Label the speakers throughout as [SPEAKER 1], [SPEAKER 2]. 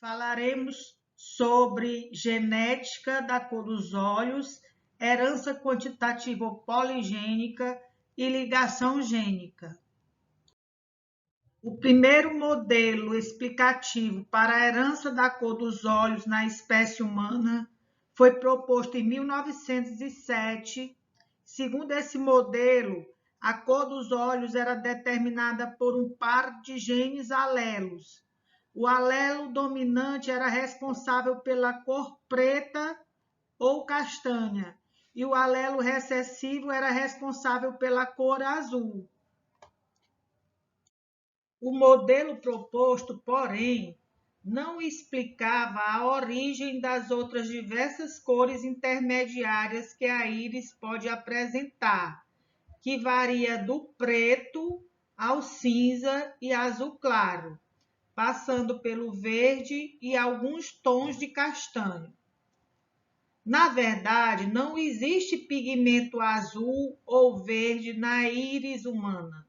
[SPEAKER 1] Falaremos sobre genética da cor dos olhos, herança quantitativa ou poligênica e ligação gênica. O primeiro modelo explicativo para a herança da cor dos olhos na espécie humana foi proposto em 1907. Segundo esse modelo, a cor dos olhos era determinada por um par de genes alelos. O alelo dominante era responsável pela cor preta ou castanha, e o alelo recessivo era responsável pela cor azul. O modelo proposto, porém, não explicava a origem das outras diversas cores intermediárias que a íris pode apresentar, que varia do preto ao cinza e azul claro, passando pelo verde e alguns tons de castanho. Na verdade, não existe pigmento azul ou verde na íris humana.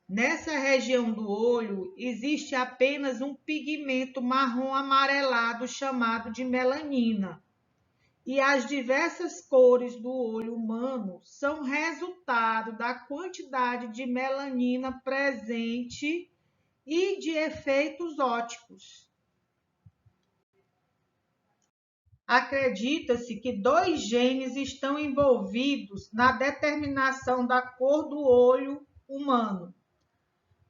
[SPEAKER 1] Nessa região do olho, existe apenas um pigmento marrom amarelado chamado de melanina. E as diversas cores do olho humano são resultado da quantidade de melanina presente e de efeitos ópticos. Acredita-se que 2 genes estão envolvidos na determinação da cor do olho humano.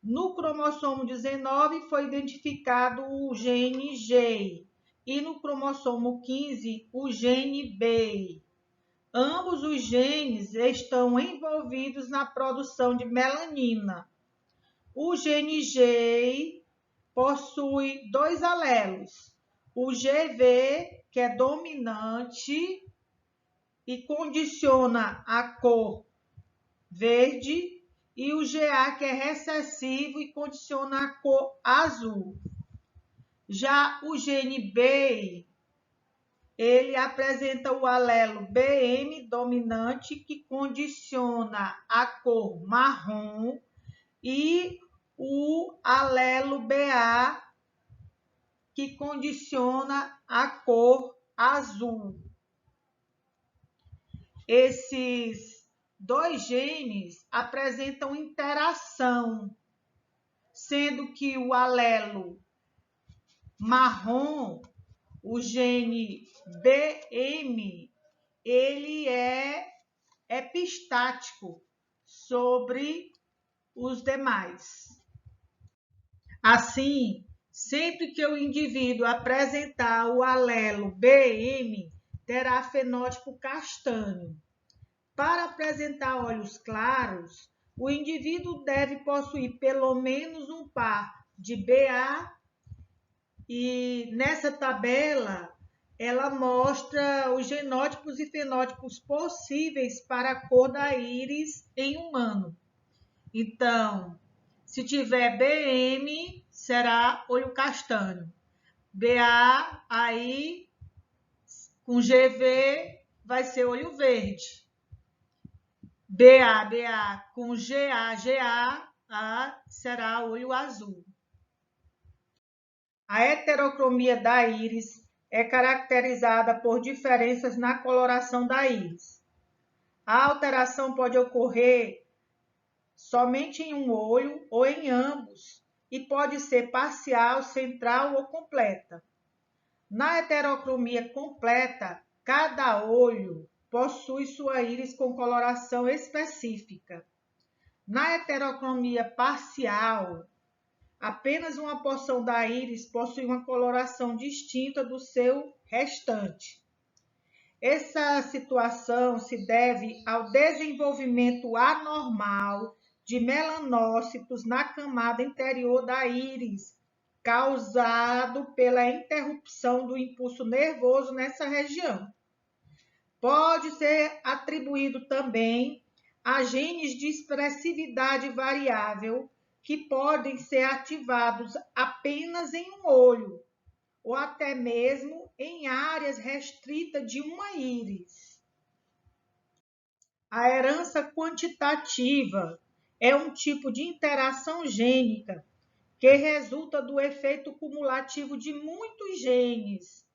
[SPEAKER 1] No cromossomo 19 foi identificado o gene G e no cromossomo 15 o gene B. Ambos os genes estão envolvidos na produção de melanina. O gene G possui 2 alelos, o GV, que é dominante e condiciona a cor verde, e o GA, que é recessivo e condiciona a cor azul. Já o gene B, ele apresenta o alelo BM dominante, que condiciona a cor marrom, e o alelo BA, que condiciona a cor azul. Esses 2 genes apresentam interação, sendo que o alelo marrom, o gene BM, ele é epistático sobre os demais. Assim, sempre que o indivíduo apresentar o alelo BM, terá fenótipo castanho. Para apresentar olhos claros, o indivíduo deve possuir pelo menos um par de BA, e nessa tabela ela mostra os genótipos e fenótipos possíveis para a cor da íris em humano. Então, se tiver BM, será olho castanho. BA, aí, com GV, vai ser olho verde. BA com GA, será olho azul. A heterocromia da íris é caracterizada por diferenças na coloração da íris. A alteração pode ocorrer somente em um olho ou em ambos, e pode ser parcial, central ou completa. Na heterocromia completa, cada olho possui sua íris com coloração específica. Na heterocromia parcial, apenas uma porção da íris possui uma coloração distinta do seu restante. Essa situação se deve ao desenvolvimento anormal de melanócitos na camada interior da íris, causado pela interrupção do impulso nervoso nessa região. Pode ser atribuído também a genes de expressividade variável, que podem ser ativados apenas em um olho, ou até mesmo em áreas restritas de uma íris. A herança quantitativa é um tipo de interação gênica que resulta do efeito cumulativo de muitos genes,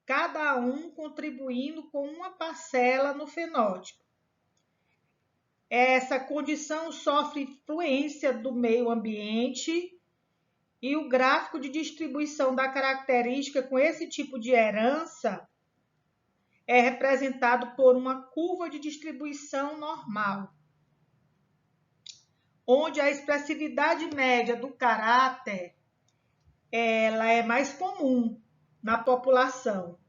[SPEAKER 1] cada um contribuindo com uma parcela no fenótipo. Essa condição sofre influência do meio ambiente e o gráfico de distribuição da característica com esse tipo de herança é representado por uma curva de distribuição normal, onde a expressividade média do caráter ela é mais comum na população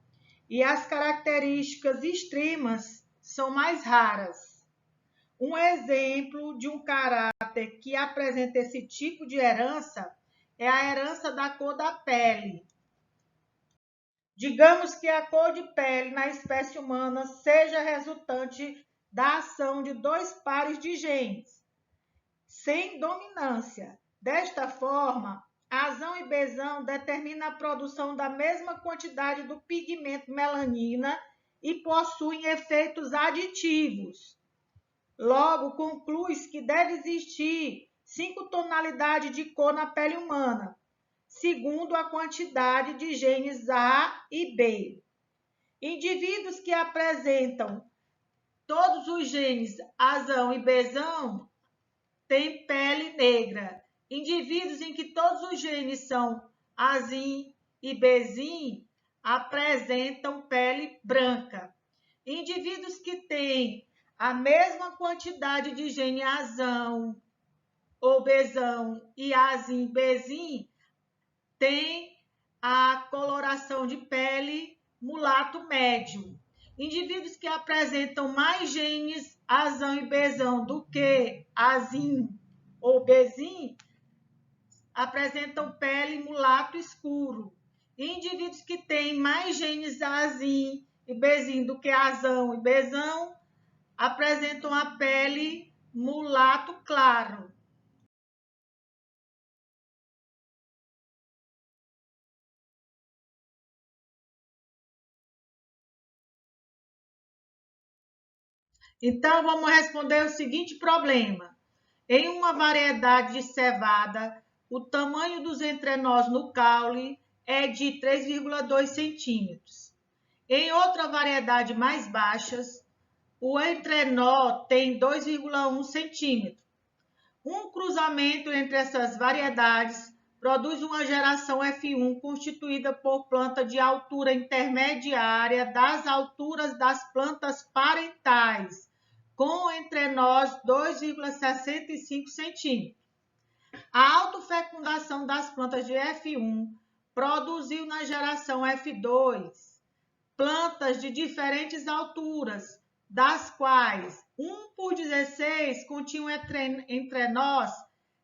[SPEAKER 1] e as características extremas são mais raras. Um exemplo de um caráter que apresenta esse tipo de herança é a herança da cor da pele. Digamos que a cor de pele na espécie humana seja resultante da ação de dois pares de genes, sem dominância. Desta forma, azão e bezão determinam a produção da mesma quantidade do pigmento melanina e possuem efeitos aditivos. Logo, conclui-se que deve existir 5 tonalidades de cor na pele humana, segundo a quantidade de genes A e B. Indivíduos que apresentam todos os genes azão e bezão têm pele negra. Indivíduos em que todos os genes são azim e bezim apresentam pele branca. Indivíduos que têm a mesma quantidade de gene azão ou bezão e azim e bezim têm a coloração de pele mulato médio. Indivíduos que apresentam mais genes azão e bezão do que azim ou bezim apresentam pele mulato escuro. Indivíduos que têm mais genes azim e bezim do que azão e bezão apresentam a pele mulato claro. Então, vamos responder o seguinte problema. Em uma variedade de cevada, o tamanho dos entrenós no caule é de 3,2 centímetros. Em outra variedade mais baixas, o entrenó tem 2,1 centímetro. Um cruzamento entre essas variedades produz uma geração F1 constituída por planta de altura intermediária das alturas das plantas parentais, com entrenós 2,65 centímetros. A autofecundação das plantas de F1 produziu na geração F2 plantas de diferentes alturas, das quais 1/16 continha entrenós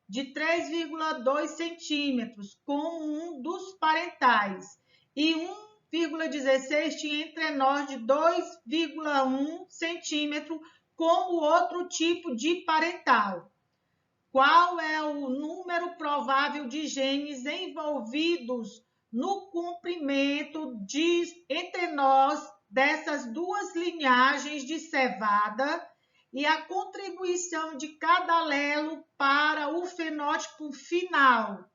[SPEAKER 1] de 3,2 centímetros, como um dos parentais, e 1,16 tinha entrenós de 2,1 centímetro, como outro tipo de parental. Qual é o número provável de genes envolvidos no comprimento de entrenós dessas duas linhagens de cevada e a contribuição de cada alelo para o fenótipo final?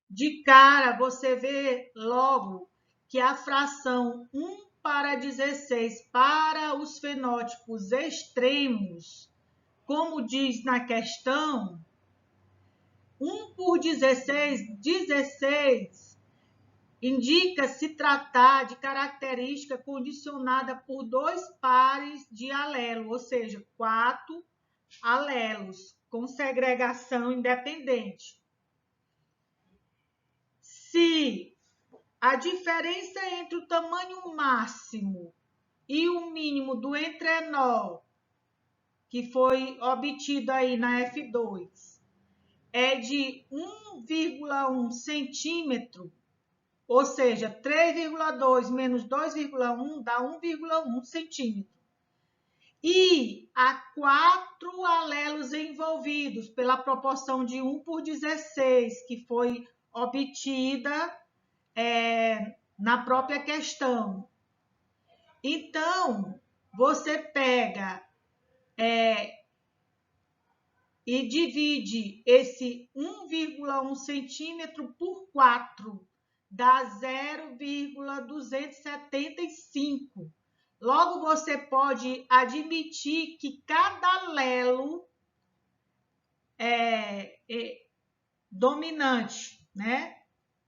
[SPEAKER 1] De cara, você vê logo que a fração 1/16 para os fenótipos extremos, como diz na questão, 1/16, 16, indica se tratar de característica condicionada por dois pares de alelo, ou seja, 4 alelos, com segregação independente. Se a diferença entre o tamanho máximo e o mínimo do entrenó, que foi obtido aí na F2, é de 1,1 centímetro, ou seja, 3,2 menos 2,1 dá 1,1 centímetro. E há 4 alelos envolvidos pela proporção de 1/16, que foi obtida na própria questão. Então, você pega e divide esse 1,1 centímetro por 4, dá 0,275. Logo, você pode admitir que cada alelo é dominante, né?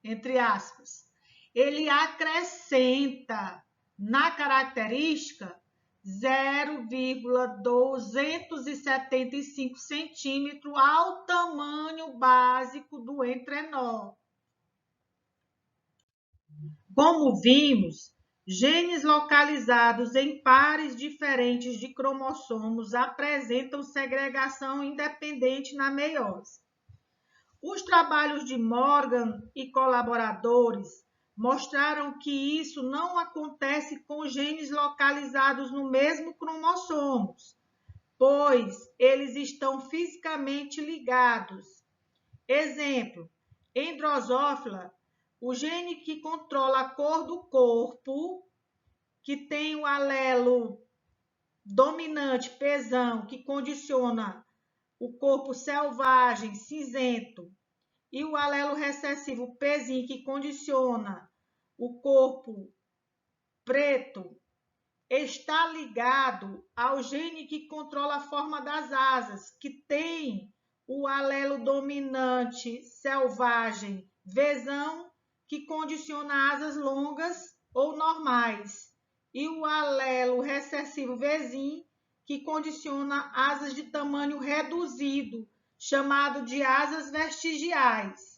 [SPEAKER 1] Entre aspas, ele acrescenta na característica 0,275 centímetros ao tamanho básico do entrenó. Como vimos, genes localizados em pares diferentes de cromossomos apresentam segregação independente na meiose. Os trabalhos de Morgan e colaboradores mostraram que isso não acontece com genes localizados no mesmo cromossomo, pois eles estão fisicamente ligados. Exemplo, em Drosophila, o gene que controla a cor do corpo, que tem o alelo dominante pesão, que condiciona o corpo selvagem, cinzento, e o alelo recessivo pesim, que condiciona o corpo preto, está ligado ao gene que controla a forma das asas, que tem o alelo dominante selvagem vezão, que condiciona asas longas ou normais, e o alelo recessivo vezim, que condiciona asas de tamanho reduzido, chamado de asas vestigiais.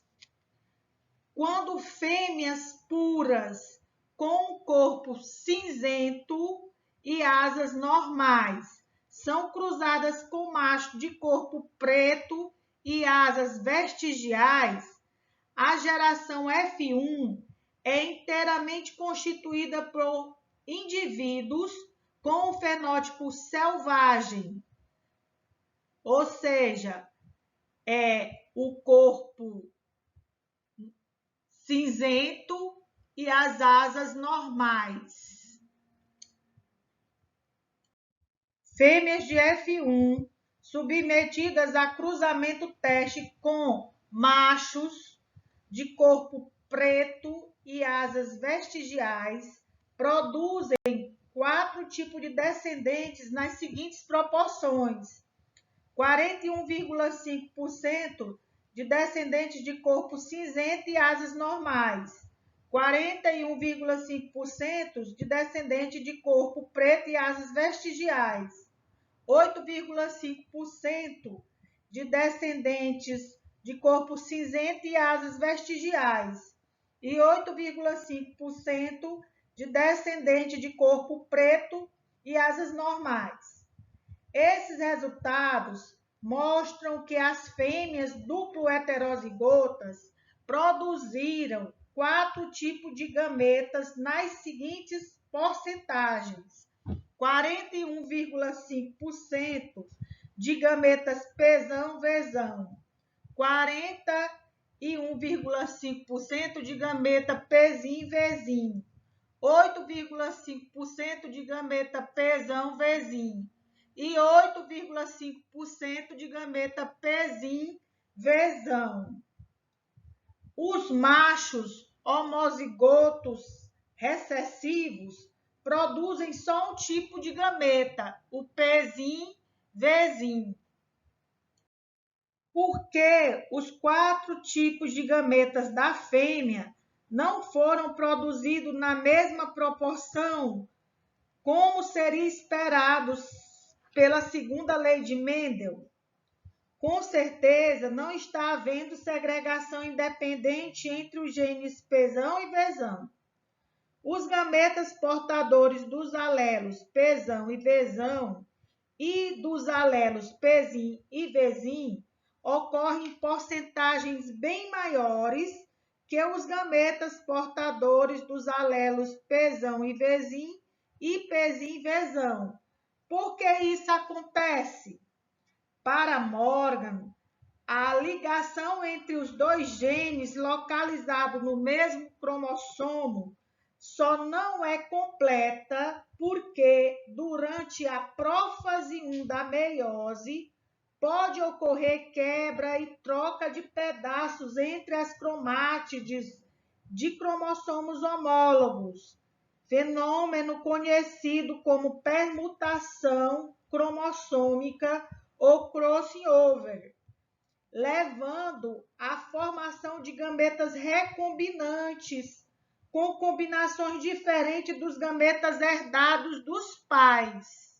[SPEAKER 1] Quando fêmeas puras com corpo cinzento e asas normais são cruzadas com macho de corpo preto e asas vestigiais, a geração F1 é inteiramente constituída por indivíduos com o fenótipo selvagem, ou seja, o corpo cinzento e as asas normais. Fêmeas de F1 submetidas a cruzamento teste com machos de corpo preto e asas vestigiais produzem 4 tipos de descendentes nas seguintes proporções: 41,5% de descendentes de corpo cinzento e asas normais, 41,5% de descendentes de corpo preto e asas vestigiais, 8,5% de descendentes de corpo cinzento e asas vestigiais e 8,5% de descendente de corpo preto e asas normais. Esses resultados mostram que as fêmeas duplo heterozigotas produziram 4 tipos de gametas nas seguintes porcentagens: 41,5% de gametas pesão-vezão, 41,5% de gameta pesim-vezim, 8,5% de gameta pesão-vezim e 8,5% de gameta pesim-vezão. Os machos homozigotos recessivos produzem só um tipo de gameta, o pesim-vezim. Porque os 4 tipos de gametas da fêmea não foram produzidos na mesma proporção como seria esperado pela segunda lei de Mendel? Com certeza não está havendo segregação independente entre os genes pesão e vezão. Os gametas portadores dos alelos pesão e vezão e dos alelos pesim e vezim ocorrem em porcentagens bem maiores que os gametas portadores dos alelos pesão e vezim e pesim-vezão. Por que isso acontece? Para Morgan, a ligação entre os dois genes localizados no mesmo cromossomo só não é completa porque, durante a prófase 1 da meiose, pode ocorrer quebra e troca de pedaços entre as cromátides de cromossomos homólogos, fenômeno conhecido como permutação cromossômica ou crossing over, levando à formação de gametas recombinantes, com combinações diferentes dos gametas herdados dos pais,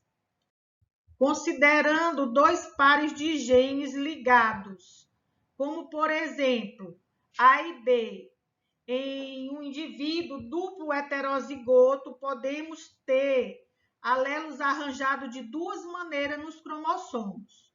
[SPEAKER 1] considerando dois pares de genes ligados, como, por exemplo, A e B. Em um indivíduo duplo heterozigoto, podemos ter alelos arranjados de duas maneiras nos cromossomos.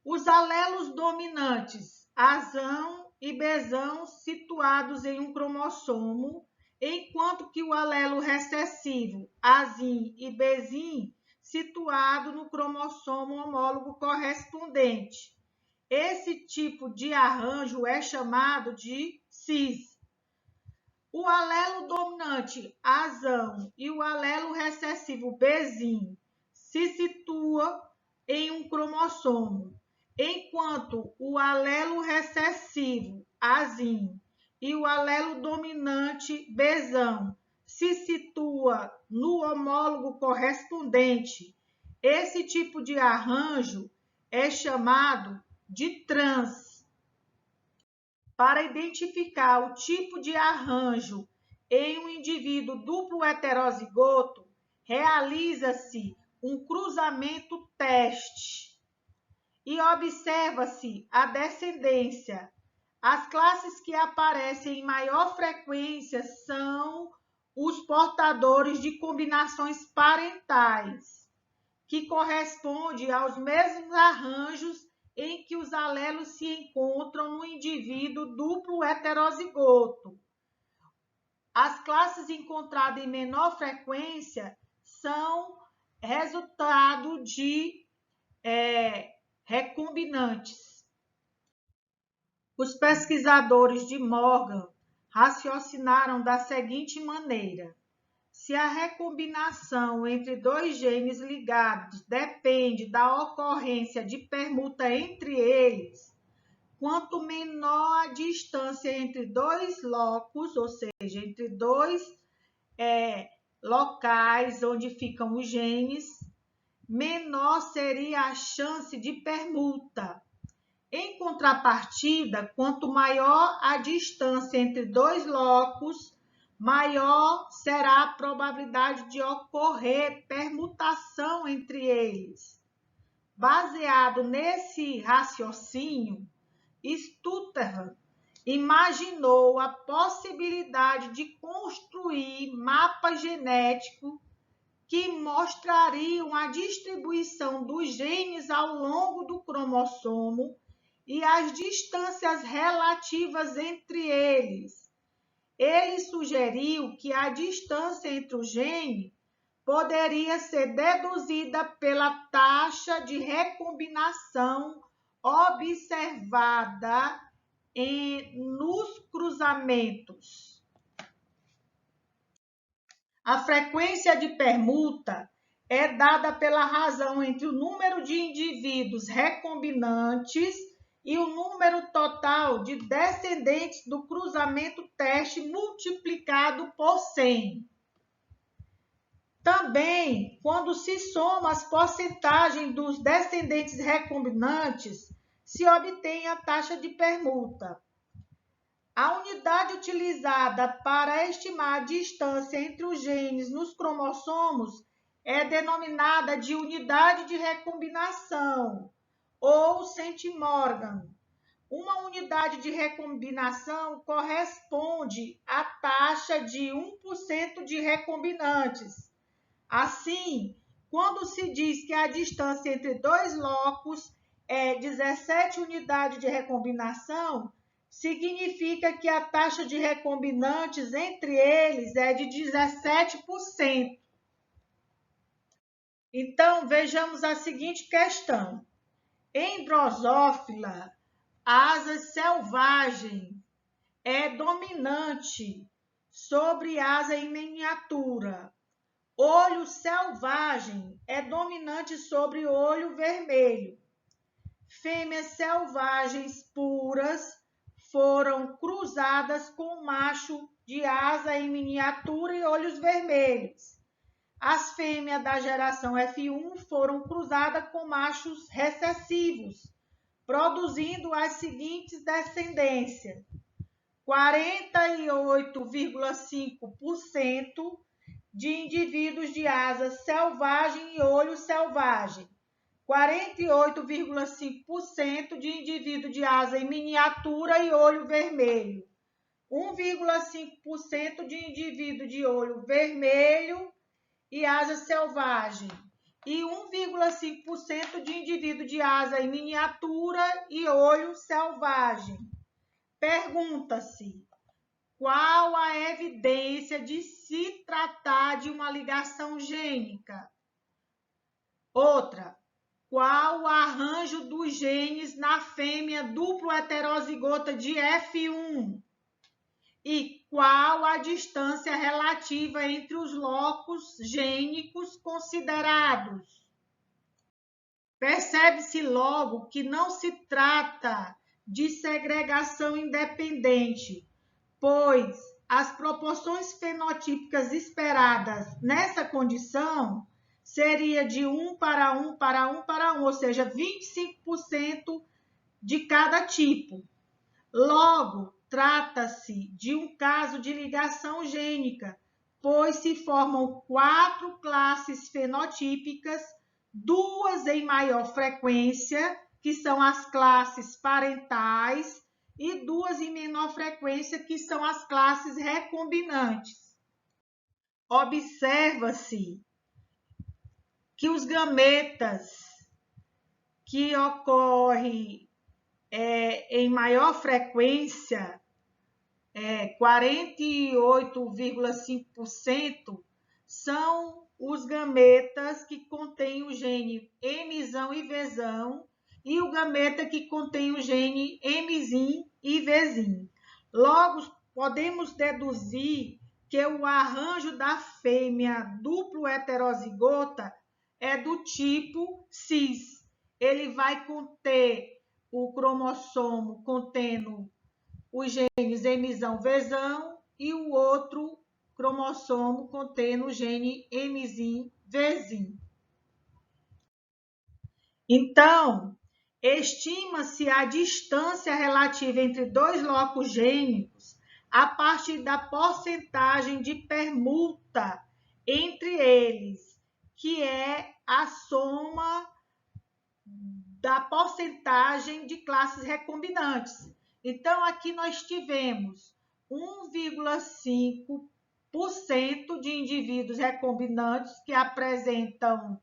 [SPEAKER 1] Os alelos dominantes, Azão e Bzão, situados em um cromossomo, enquanto que o alelo recessivo, Azim e Bzim, situado no cromossomo homólogo correspondente. Esse tipo de arranjo é chamado de cis. O alelo dominante, Azão, e o alelo recessivo, Bzim, se situam em um cromossomo, enquanto o alelo recessivo, Azim, e o alelo dominante, Bzão, se situa no homólogo correspondente. Esse tipo de arranjo é chamado de trans. Para identificar o tipo de arranjo em um indivíduo duplo heterozigoto, realiza-se um cruzamento teste e observa-se a descendência. As classes que aparecem em maior frequência são os portadores de combinações parentais, que correspondem aos mesmos arranjos em que os alelos se encontram no indivíduo duplo heterozigoto. As classes encontradas em menor frequência são resultado de recombinantes. Os pesquisadores de Morgan raciocinaram da seguinte maneira: se a recombinação entre dois genes ligados depende da ocorrência de permuta entre eles, quanto menor a distância entre dois locos, ou seja, entre dois locais onde ficam os genes, menor seria a chance de permuta. Em contrapartida, quanto maior a distância entre dois locos, maior será a probabilidade de ocorrer permutação entre eles. Baseado nesse raciocínio, Stutterheim imaginou a possibilidade de construir mapas genéticos que mostrariam a distribuição dos genes ao longo do cromossomo e as distâncias relativas entre eles. Ele sugeriu que a distância entre o gene poderia ser deduzida pela taxa de recombinação observada nos cruzamentos. A frequência de permuta é dada pela razão entre o número de indivíduos recombinantes e o número total de descendentes do cruzamento teste multiplicado por 100. Também, quando se soma as porcentagens dos descendentes recombinantes, se obtém a taxa de permuta. A unidade utilizada para estimar a distância entre os genes nos cromossomos é denominada de unidade de recombinação, ou centimorgan. Uma unidade de recombinação corresponde à taxa de 1% de recombinantes. Assim, quando se diz que a distância entre dois locos é 17 unidades de recombinação, significa que a taxa de recombinantes entre eles é de 17%. Então, vejamos a seguinte questão. Em Drosophila, a asa selvagem é dominante sobre asa em miniatura. Olho selvagem é dominante sobre olho vermelho. fêmeas selvagens puras foram cruzadas com macho de asa em miniatura e olhos vermelhos. As fêmeas da geração F1 foram cruzadas com machos recessivos, produzindo as seguintes descendências: 48,5% de indivíduos de asa selvagem e olho selvagem, 48,5% de indivíduo de asa em miniatura e olho vermelho, 1,5% de indivíduo de olho vermelho e asa selvagem, e 1,5% de indivíduo de asa em miniatura e olho selvagem. Pergunta-se: qual a evidência de se tratar de uma ligação gênica? Outra: qual o arranjo dos genes na fêmea duplo heterozigota de F1? E qual a distância relativa entre os locos gênicos considerados? Percebe-se logo que não se trata de segregação independente, pois as proporções fenotípicas esperadas nessa condição seria de 1 para 1 para 1 para 1, ou seja, 25% de cada tipo. Logo, trata-se de um caso de ligação gênica, pois se formam 4 classes fenotípicas, 2 em maior frequência, que são as classes parentais, e 2 em menor frequência, que são as classes recombinantes. Observa-se que os gametas que ocorrem em maior frequência, 48,5%, são os gametas que contêm o gene Mzão e Vzão, e o gameta que contém o gene Mzim e Vzim. Logo, podemos deduzir que o arranjo da fêmea duplo heterozigota é do tipo cis. Ele vai conter o cromossomo contendo os genes Mzão, Vzão e o outro cromossomo contendo o gene Mzim, Vzim. Então, estima-se a distância relativa entre 2 locos gênicos a partir da porcentagem de permuta entre eles, que é a soma da porcentagem de classes recombinantes. Então, aqui nós tivemos 1,5% de indivíduos recombinantes que apresentam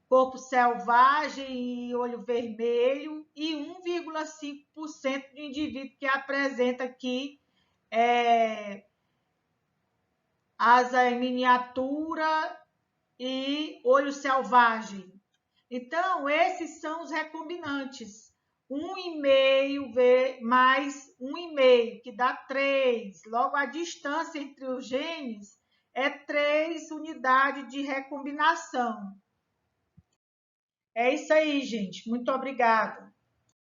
[SPEAKER 1] corpo selvagem e olho vermelho, e 1,5% de indivíduo que apresenta aqui asa em miniatura e olho selvagem. Então, esses são os recombinantes. 1,5 mais 1,5, que dá 3. Logo, a distância entre os genes é 3 unidades de recombinação. É isso aí, gente. Muito obrigada.